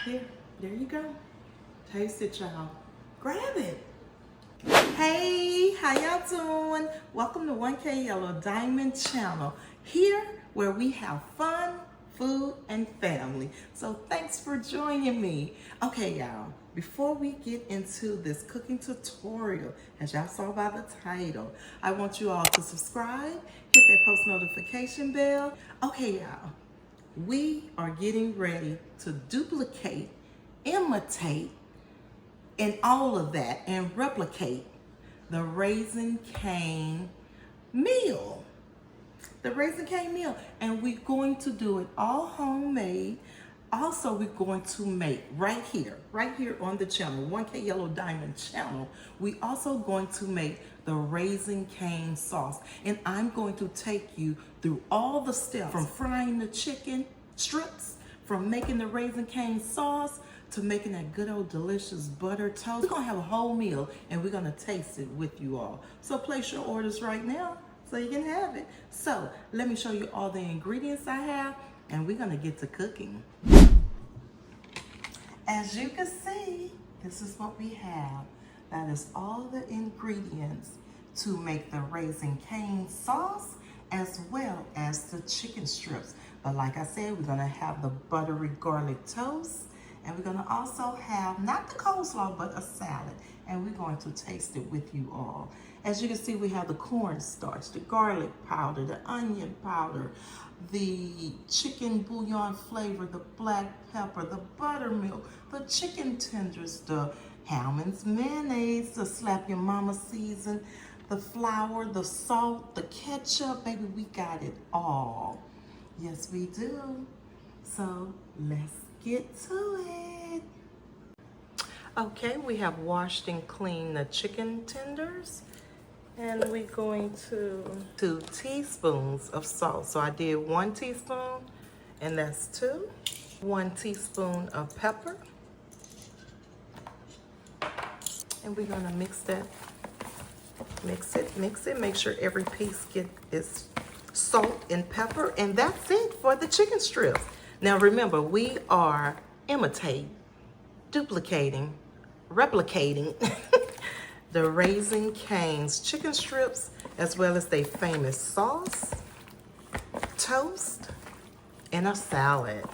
There you go. Taste it, y'all. Grab it. Hey, how y'all doing? Welcome to 1K Yellow Diamond channel. Here where we have fun, food, and family. So thanks for joining me. Okay, y'all, before we get into this cooking tutorial, as y'all saw by the title, I want you all to subscribe, hit that post notification bell. Okay, y'all, we are getting ready to duplicate, imitate, and all of that, and replicate the Raisin Cane meal. The Raisin Cane meal. And we're going to do it all homemade. Also, we're going to make right here on the channel, 1K Yellow Diamond channel, we also going to make the Raisin Cane sauce. And I'm going to take you through all the steps from frying the chicken strips, from making the Raisin Cane sauce, to making that good old delicious butter toast. We're gonna have a whole meal and we're gonna taste it with you all. So place your orders right now so you can have it. So let me show you all the ingredients I have and we're gonna get to cooking. As you can see, this is what we have. That is all the ingredients to make the Raisin Cane sauce as well as the chicken strips. But like I said, we're gonna have the buttery garlic toast. And we're gonna also have, not the coleslaw, but a salad. And we're going to taste it with you all. As you can see, we have the cornstarch, the garlic powder, the onion powder, the chicken bouillon flavor, the black pepper, the buttermilk, the chicken tenders, the Hellmann's mayonnaise, the slap your mama season, the flour, the salt, the ketchup. Baby, we got it all. Yes, we do. So let's get to it. Okay, we have washed and cleaned the chicken tenders, and we're going to 2 teaspoons of salt. So I did 1 teaspoon, and that's 2. 1 teaspoon of pepper, and we're gonna mix that. Mix it. Make sure every piece is salt and pepper, and that's it for the chicken strips. Now remember, we are imitating, duplicating, replicating the Raisin Cane's chicken strips, as well as their famous sauce, toast, and a salad.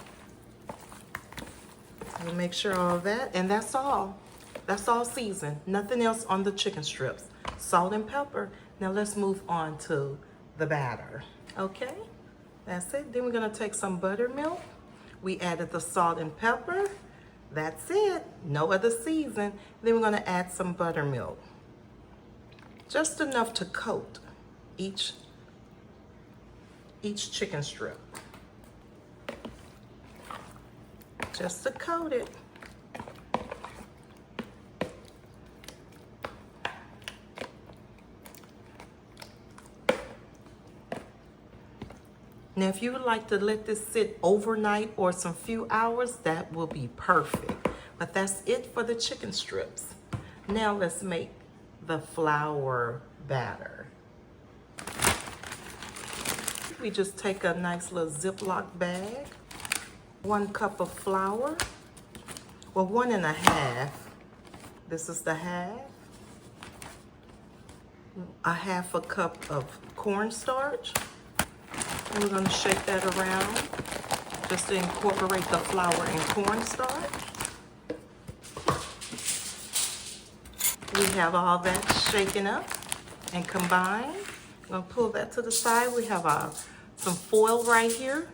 So make sure all of that, and that's all. That's all seasoned. Nothing else on the chicken strips. Salt and pepper. Now let's move on to the batter. Okay, that's it. Then we're gonna take some buttermilk. We added the salt and pepper. That's it. No other season. Then we're gonna add some buttermilk. Just enough to coat each chicken strip. Just to coat it. Now, if you would like to let this sit overnight or some few hours, that will be perfect. But that's it for the chicken strips. Now let's make the flour batter. We just take a nice little Ziploc bag, 1 cup of flour, well, 1 1/2. This is the half. A 1/2 cup of cornstarch. And we're gonna shake that around just to incorporate the flour and cornstarch. We have all that shaken up and combined. I'm gonna pull that to the side. We have some foil right here.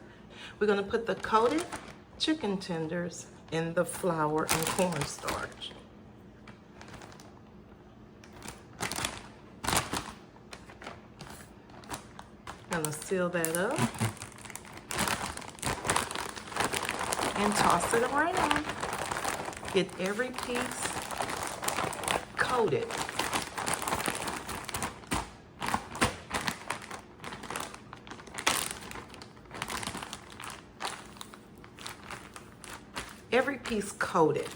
We're gonna put the coated chicken tenders in the flour and cornstarch. Gonna seal that up and toss it around. Get every piece coated. Every piece coated.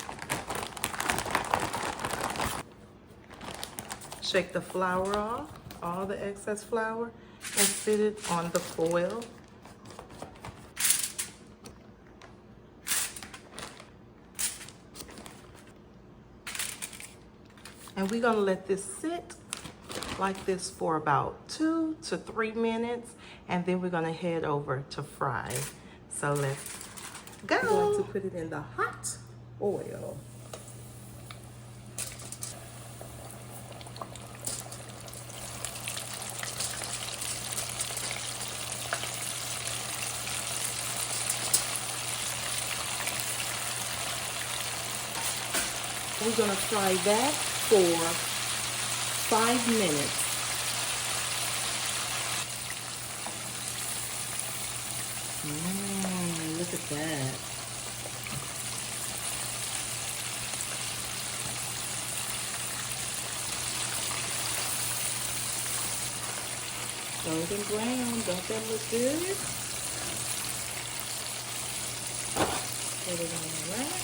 Shake the flour off, all the excess flour, and sit it on the foil. And we're gonna let this sit like this for about 2 to 3 minutes, and then we're gonna head over to fry. So let's go. We're going to put it in the hot oil. We're gonna fry that for 5 minutes. Look at that. Golden brown, don't that look good? Put it on the rack.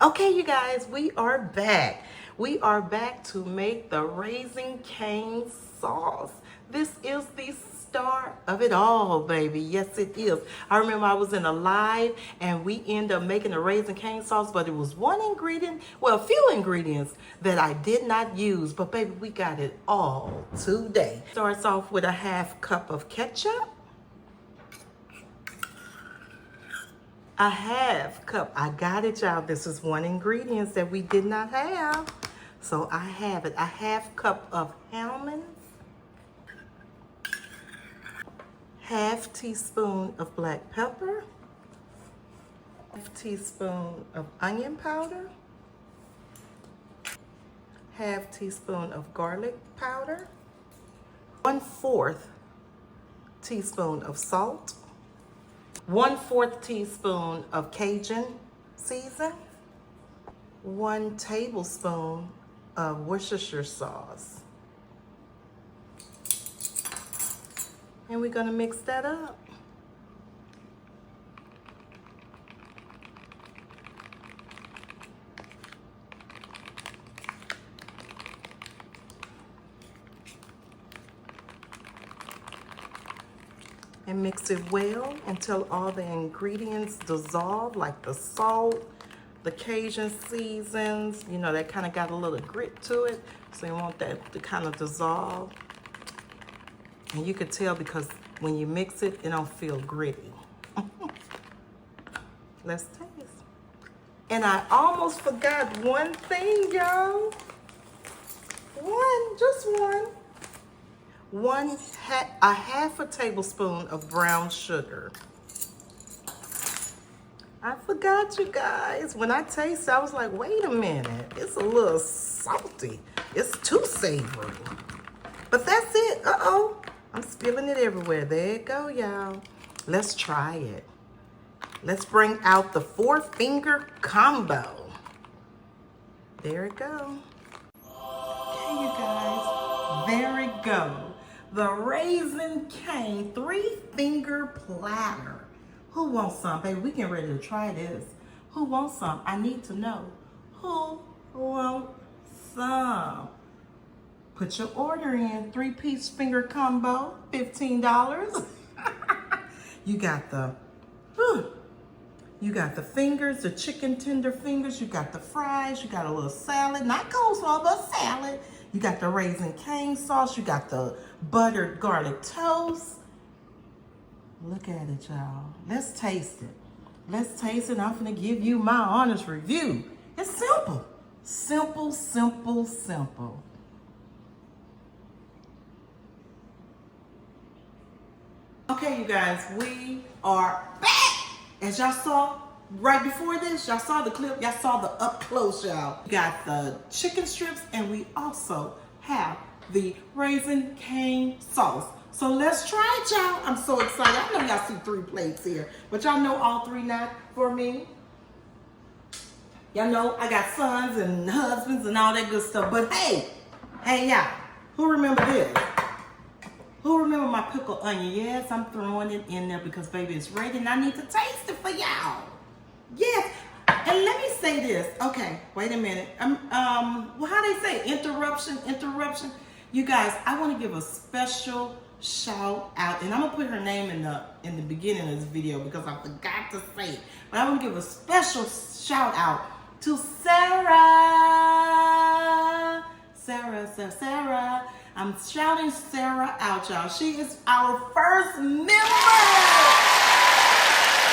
Okay, you guys, we are back. We are back to make the Raising Cane sauce. This is the star of it all, baby. Yes, it is. I remember I was in a live and we ended up making the Raising Cane sauce, but it was one ingredient, well, a few ingredients that I did not use, but baby, we got it all today. Starts off with a 1/2 cup of ketchup. A 1/2 cup, I got it, y'all. This is one ingredient that we did not have. So I have it, a 1/2 cup of almonds, 1/2 teaspoon of black pepper, 1/2 teaspoon of onion powder, 1/2 teaspoon of garlic powder, 1/4 teaspoon of salt, 1/4 teaspoon of Cajun season, 1 tablespoon of Worcestershire sauce. And we're gonna mix that up. And mix it well until all the ingredients dissolve, like the salt, the Cajun seasons, you know, that kind of got a little grit to it. So you want that to kind of dissolve. And you can tell because when you mix it, it don't feel gritty. Let's taste. And I almost forgot one thing, y'all. Just one. A 1/2 tablespoon of brown sugar. I forgot, you guys. When I tasted, I was like, wait a minute. It's a little salty. It's too savory. But that's it. Uh-oh. I'm spilling it everywhere. There you go, y'all. Let's try it. Let's bring out the 4-finger combo. There it go. Okay, you guys. There it go. The Raising Cane 3-finger platter. Who wants some, baby? We getting ready to try this. Who wants some? I need to know. Who wants some? Put your order in. 3-piece finger combo, $15. You got the fingers, the chicken tender fingers. You got the fries. You got a little salad, not coleslaw, but salad. You got the Raising Cane sauce. You got the buttered garlic toast. Look at it, y'all. Let's taste it. Let's taste it. I'm gonna give you my honest review. It's simple. Simple, simple, simple. Okay, you guys, we are back. As y'all saw right before this, y'all saw the clip, y'all saw the up close, y'all. We got the chicken strips and we also have the Raising Cane sauce. So let's try it, y'all. I'm so excited. I know y'all see 3 plates here, but y'all know all 3 not for me. Y'all know I got sons and husbands and all that good stuff. But hey, y'all, who remember this? Who remember my pickled onion? Yes, I'm throwing it in there because baby, it's ready and I need to taste it for y'all. Yes, and let me say this. Okay, wait a minute. Well, how they say interruption. You guys, I want to give a special shout out, and I'm gonna put her name in the beginning of this video because I forgot to say it. But I want to give a special shout out to Sarah. Sarah. I'm shouting Sarah out, y'all. She is our first member.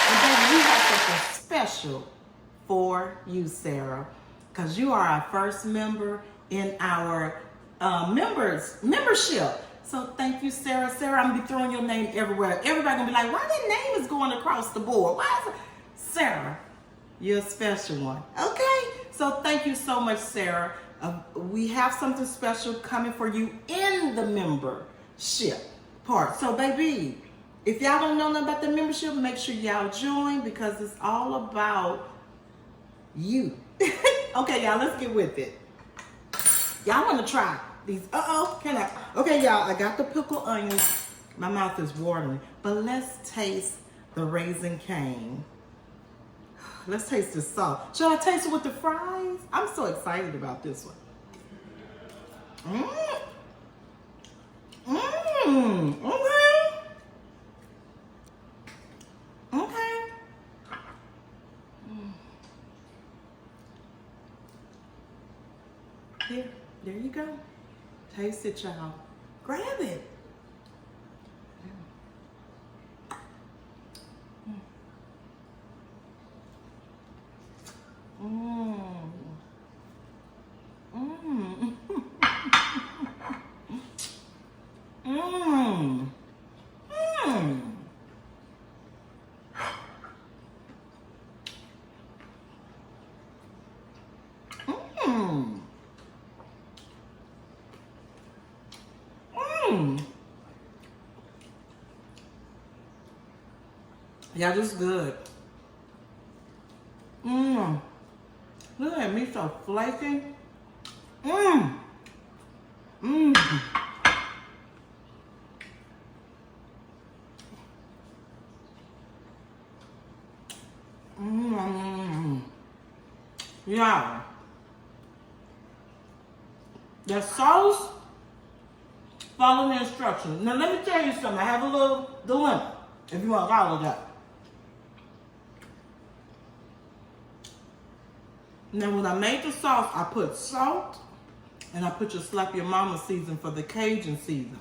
And baby, we have something special for you, Sarah, because you are our first member in our membership. So thank you, Sarah. Sarah, I'm gonna be throwing your name everywhere. Everybody gonna be like, why that name is going across the board? Why is it? Sarah, you're a special one. Okay, so thank you so much, Sarah. We have something special coming for you in the membership part. So baby, if y'all don't know nothing about the membership, make sure y'all join because it's all about you. Okay, y'all, let's get with it. Y'all want to try these? Can I? Okay, y'all, I got the pickled onions. My mouth is watering, but let's taste the raisin cane. Let's taste the salt. Shall I taste it with the fries? I'm so excited about this one. Okay. There you go. Taste it, y'all. Grab it. Yeah, this is good. Look at me, so flaky. Yeah. The sauce, follow the instructions. Now let me tell you something. I have a little dilemma, if you want to follow that. Now when I made the sauce, I put salt and I put your slap your mama season for the Cajun season.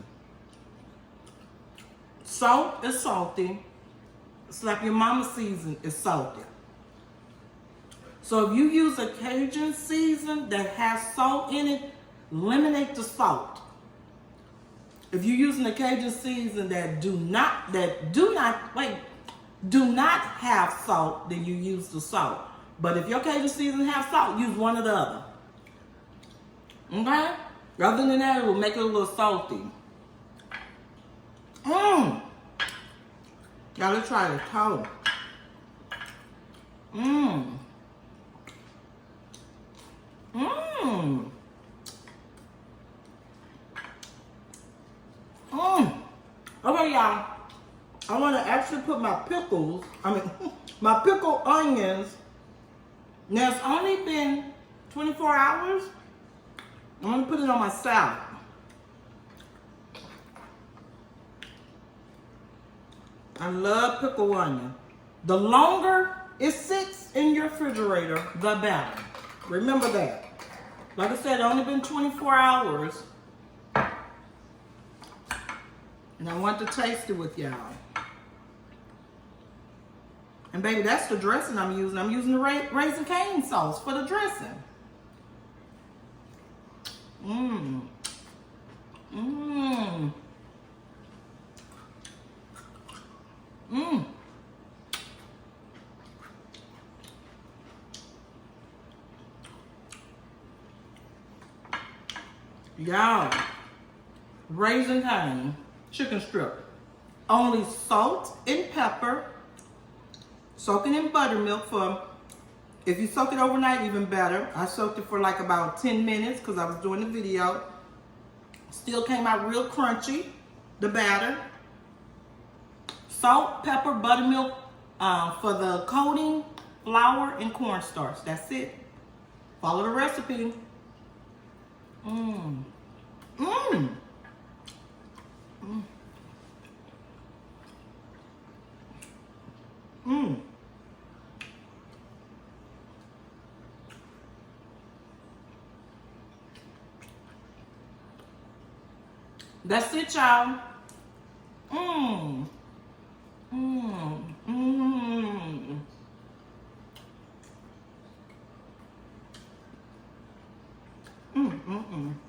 Salt is salty. Slap your mama season is salty. So if you use a Cajun season that has salt in it, eliminate the salt. If you're using a Cajun season that do not have salt, then you use the salt. But if your Cajun season has salt, use one or the other. Okay? Other than that, it will make it a little salty. Y'all, let's try the toe. Okay, y'all. I want to actually put my my pickled onions. Now, it's only been 24 hours. I'm going to put it on my salad. I love pickled onion. The longer it sits in your refrigerator, the better. Remember that. Like I said, it's only been 24 hours. And I want to taste it with y'all. And baby, that's the dressing I'm using. I'm using the raisin cane sauce for the dressing. Y'all, raisin cane chicken strip. Only salt and pepper. Soaking in buttermilk for, if you soak it overnight, even better. I soaked it for like about 10 minutes because I was doing the video. Still came out real crunchy, the batter. Salt, pepper, buttermilk for the coating, flour, and cornstarch. That's it. Follow the recipe. That's it, y'all. Mmm. Mmm. Mmm. Mmm. Mmm.